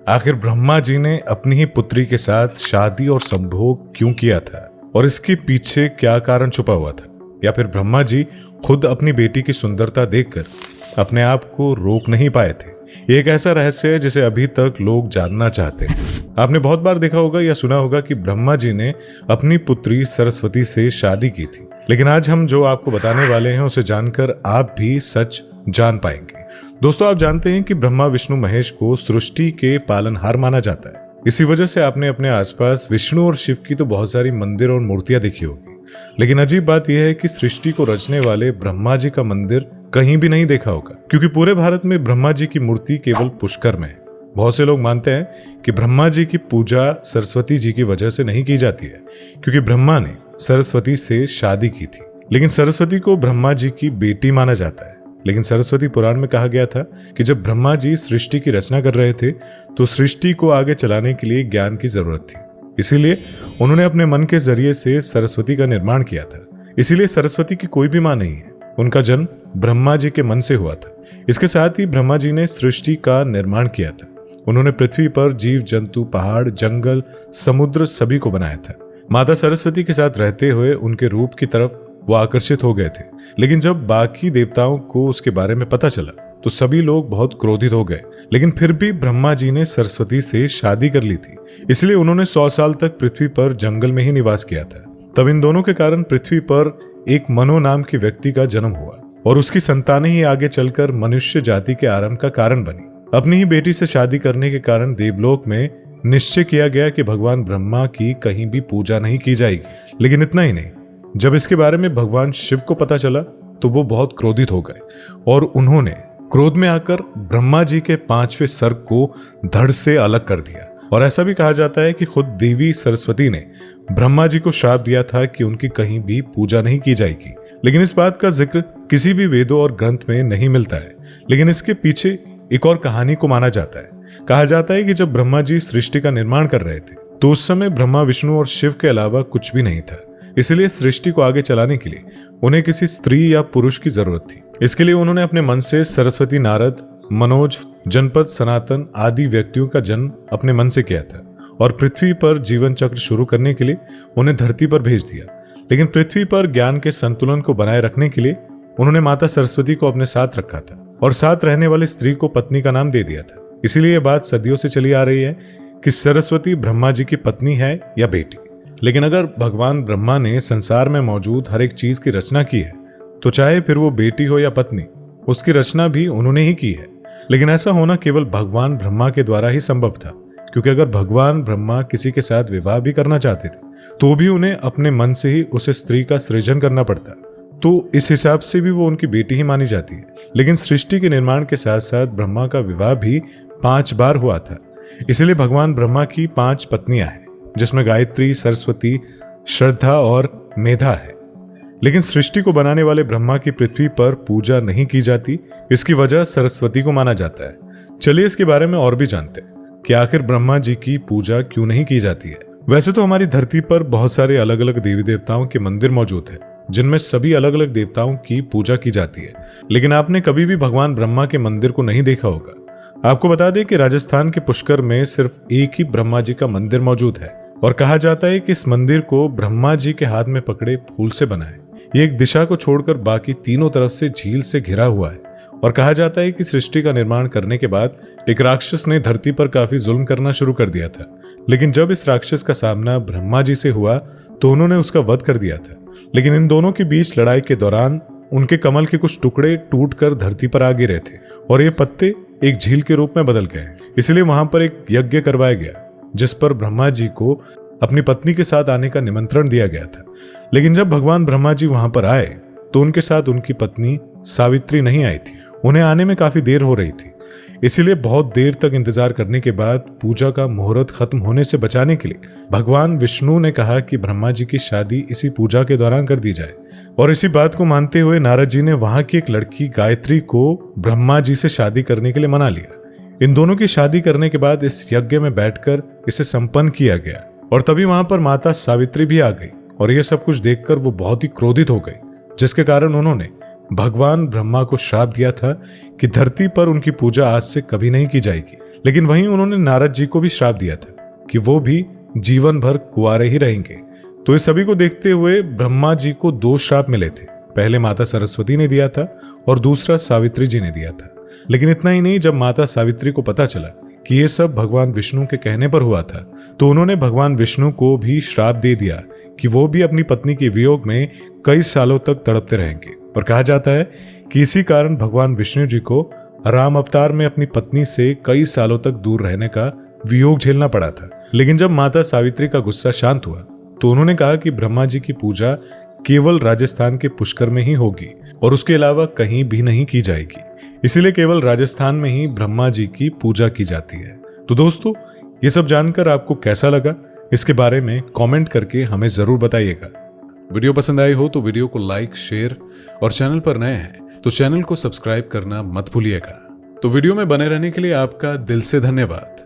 आखिर ब्रह्मा जी ने अपनी ही पुत्री के साथ शादी और संभोग क्यों किया था और इसके पीछे क्या कारण छुपा हुआ था? या फिर ब्रह्मा जी खुद अपनी बेटी की सुंदरता देखकर अपने आप को रोक नहीं पाए थे? ये एक ऐसा रहस्य है जिसे अभी तक लोग जानना चाहते हैं। आपने बहुत बार देखा होगा या सुना होगा कि ब्रह्मा जी ने अपनी पुत्री सरस्वती से शादी की थी, लेकिन आज हम जो आपको बताने वाले हैं उसे जानकर आप भी सच जान पाएंगे। दोस्तों, आप जानते हैं कि ब्रह्मा विष्णु महेश को सृष्टि के पालनहार माना जाता है। इसी वजह से आपने अपने आसपास विष्णु और शिव की तो बहुत सारी मंदिर और मूर्तियां देखी होगी, लेकिन अजीब बात यह है कि सृष्टि को रचने वाले ब्रह्मा जी का मंदिर कहीं भी नहीं देखा होगा, क्योंकि पूरे भारत में ब्रह्मा जी की मूर्ति केवल पुष्कर में है। बहुत से लोग मानते हैं कि ब्रह्मा जी की पूजा सरस्वती जी की वजह से नहीं की जाती है, क्योंकि ब्रह्मा ने सरस्वती से शादी की थी। लेकिन सरस्वती को ब्रह्मा जी की बेटी माना जाता है। लेकिन सरस्वती पुराण में कहा गया था कि जब ब्रह्मा जी सृष्टि की रचना कर रहे थे तो सृष्टि को आगे चलाने के लिए ज्ञान की जरूरत थी, इसीलिए उन्होंने अपने मन के जरिए से सरस्वती का निर्माण किया था। इसीलिए सरस्वती की कोई भी मां नहीं है, उनका जन्म ब्रह्मा जी के मन से हुआ था। इसके साथ ही ब्रह्मा जी ने सृष्टि का निर्माण किया था। उन्होंने पृथ्वी पर जीव जंतु, पहाड़, जंगल, समुद्र सभी को बनाया था। माता सरस्वती के साथ रहते हुए उनके रूप की तरफ वो आकर्षित हो गए थे। लेकिन जब बाकी देवताओं को उसके बारे में पता चला तो सभी लोग बहुत क्रोधित हो गए। लेकिन फिर भी ब्रह्मा जी ने सरस्वती से शादी कर ली थी, इसलिए उन्होंने 100 साल तक पृथ्वी पर जंगल में ही निवास किया था। तब इन दोनों के कारण पृथ्वी पर एक मनो नाम के व्यक्ति का जन्म हुआ और उसकी संतानें ही आगे चलकर मनुष्य जाति के आरंभ का कारण बनी। अपनी ही बेटी से शादी करने के कारण देवलोक में निश्चय किया गया कि भगवान ब्रह्मा की कहीं भी पूजा नहीं की जाएगी। लेकिन इतना ही नहीं, जब इसके बारे में भगवान शिव को पता चला तो वो बहुत क्रोधित हो गए और उन्होंने क्रोध में आकर ब्रह्मा जी के 5वें सर्ग को धड़ से अलग कर दिया। और ऐसा भी कहा जाता है कि खुद देवी सरस्वती ने ब्रह्मा जी को श्राप दिया था कि उनकी कहीं भी पूजा नहीं की जाएगी। लेकिन इस बात का जिक्र किसी भी वेदों और ग्रंथ में नहीं मिलता है। लेकिन इसके पीछे एक और कहानी को माना जाता है। कहा जाता है कि जब ब्रह्मा जी सृष्टि का निर्माण कर रहे थे तो उस समय ब्रह्मा, विष्णु और शिव के अलावा कुछ भी नहीं था। इसलिए सृष्टि को आगे चलाने के लिए उन्हें किसी स्त्री या पुरुष की जरूरत थी। इसके लिए उन्होंने अपने मन से सरस्वती, नारद, मनोज, जनपद, सनातन आदि व्यक्तियों का जन्म अपने मन से किया था और पृथ्वी पर जीवन चक्र शुरू करने के लिए उन्हें धरती पर भेज दिया। लेकिन पृथ्वी पर ज्ञान के संतुलन को बनाए रखने के लिए उन्होंने माता सरस्वती को अपने साथ रखा था और साथ रहने वाली स्त्री को पत्नी का नाम दे दिया था। इसीलिए यह बात सदियों से चली आ रही है कि सरस्वती ब्रह्मा जी की पत्नी है या बेटी। लेकिन अगर भगवान ब्रह्मा ने संसार में मौजूद हर एक चीज की रचना की है तो चाहे फिर वो बेटी हो या पत्नी, उसकी रचना भी उन्होंने ही की है। लेकिन ऐसा होना केवल भगवान ब्रह्मा के द्वारा ही संभव था, क्योंकि अगर भगवान ब्रह्मा किसी के साथ विवाह भी करना चाहते थे तो भी उन्हें अपने मन से ही उसे स्त्री का सृजन करना पड़ता, तो इस हिसाब से भी वो उनकी बेटी ही मानी जाती है। लेकिन सृष्टि के निर्माण के साथ साथ ब्रह्मा का विवाह भी 5 बार हुआ था। इसलिए भगवान ब्रह्मा की 5 पत्नियां हैं, जिसमें गायत्री, सरस्वती, श्रद्धा और मेधा है। लेकिन सृष्टि को बनाने वाले ब्रह्मा की पृथ्वी पर पूजा नहीं की जाती। इसकी वजह सरस्वती को माना जाता है। चलिए इसके बारे में और भी जानते हैं कि आखिर ब्रह्मा जी की पूजा क्यों नहीं की जाती है। वैसे तो हमारी धरती पर बहुत सारे अलग अलग देवी देवताओं के मंदिर मौजूद है, जिनमें सभी अलग अलग देवताओं की पूजा की जाती है। लेकिन आपने कभी भी भगवान ब्रह्मा के मंदिर को नहीं देखा होगा। आपको बता दें कि राजस्थान के पुष्कर में सिर्फ एक ही ब्रह्मा जी का मंदिर मौजूद है और कहा जाता है कि इस मंदिर को ब्रह्मा जी के हाथ में पकड़े फूल से बना है। ये एक दिशा को छोड़कर बाकी तीनों तरफ से झील से घिरा हुआ है और कहा जाता है कि सृष्टि का निर्माण करने के बाद एक राक्षस ने धरती पर काफी जुल्म करना शुरू कर दिया था। लेकिन जब इस राक्षस का सामना ब्रह्मा जी से हुआ तो उन्होंने उसका वध कर दिया था। लेकिन इन दोनों के बीच लड़ाई के दौरान उनके कमल के कुछ टुकड़े टूटकर धरती पर आ गिरे थे और ये पत्ते एक झील के रूप में बदल गए। इसलिए वहां पर एक यज्ञ करवाया गया जिस पर ब्रह्मा जी को अपनी पत्नी के साथ आने का निमंत्रण दिया गया था। लेकिन जब भगवान ब्रह्मा जी वहां पर आए तो उनके साथ उनकी पत्नी सावित्री नहीं आई थी। उन्हें आने में काफी देर हो रही थी। इसीलिए बहुत देर तक इंतजार करने के बाद पूजा का मुहूर्त खत्म होने से बचाने के लिए भगवान विष्णु ने कहा कि ब्रह्मा जी की शादी इसी पूजा के दौरान कर दी जाए। और इसी बात को मानते हुए नारद जी ने वहां की एक लड़की गायत्री को ब्रह्मा जी से शादी करने के लिए मना लिया। इन दोनों की शादी करने के बाद इस यज्ञ में बैठकर इसे संपन्न किया गया और तभी वहां पर माता सावित्री भी आ गई और यह सब कुछ देखकर वो बहुत ही क्रोधित हो गई, जिसके कारण उन्होंने भगवान ब्रह्मा को श्राप दिया था कि धरती पर उनकी पूजा आज से कभी नहीं की जाएगी। लेकिन वहीं उन्होंने नारद जी को भी श्राप दिया था कि वो भी जीवन भर कुंवारे ही रहेंगे। तो इस सभी को देखते हुए ब्रह्मा जी को 2 श्राप मिले थे। पहले माता सरस्वती ने दिया था और दूसरा सावित्री जी ने दिया था। लेकिन इतना ही नहीं, जब माता सावित्री को पता चला कि ये सब भगवान विष्णु के कहने पर हुआ था, तो उन्होंने भगवान विष्णु को भी श्राप दे दिया कि वो भी अपनी पत्नी के वियोग में कई सालों तक तड़पते रहेंगे। और कहा जाता है कि इसी कारण भगवान विष्णु जी को राम अवतार में अपनी पत्नी से कई सालों तक दूर रहने का वियोग झेलना पड़ा था। लेकिन जब माता सावित्री का गुस्सा शांत हुआ तो उन्होंने कहा कि ब्रह्मा जी की पूजा केवल राजस्थान के पुष्कर में ही होगी और उसके अलावा कहीं भी नहीं की जाएगी। इसीलिए केवल राजस्थान में ही ब्रह्मा जी की पूजा की जाती है। तो दोस्तों, ये सब जानकर आपको कैसा लगा, इसके बारे में कमेंट करके हमें जरूर बताइएगा। वीडियो पसंद आई हो तो वीडियो को लाइक, शेयर और चैनल पर नए हैं तो चैनल को सब्सक्राइब करना मत भूलिएगा। तो वीडियो में बने रहने के लिए आपका दिल से धन्यवाद।